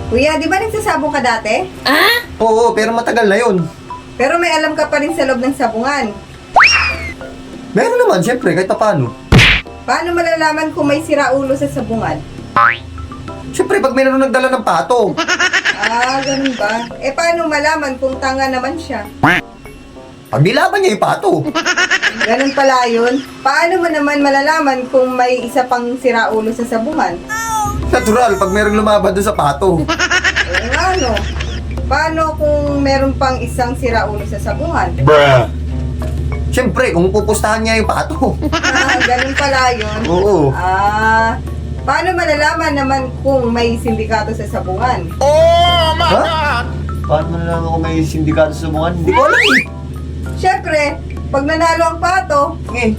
Kuya, di ba nagsasabong ka dati? Oo, pero matagal na yun. Pero may alam ka pa rin sa loob ng sabungan. Meron naman, siyempre, kahit paano. Paano malalaman kung may siraulo sa sabungan? Siyempre, pag mayroon nagdala ng pato. Ganun ba? Paano malaman kung tanga naman siya? Pag nilaban niya yung pato. Ganun pala yun. Paano mo naman malalaman kung may isa pang siraulo sa sabungan? Natural, pag mayroong lumaban doon sa pato. Ano? Paano kung meron pang isang siraulo sa sabungan? Siyempre, kung pupustahan niya yung pato. Ganun pala yun. Oo. Paano malalaman naman kung may sindikato sa sabungan? Ha? Paano mo nalaman kung may sindikato sa sabungan? Hindi ko alam eh. Siyempre, pag nanalo ang pato, Eh.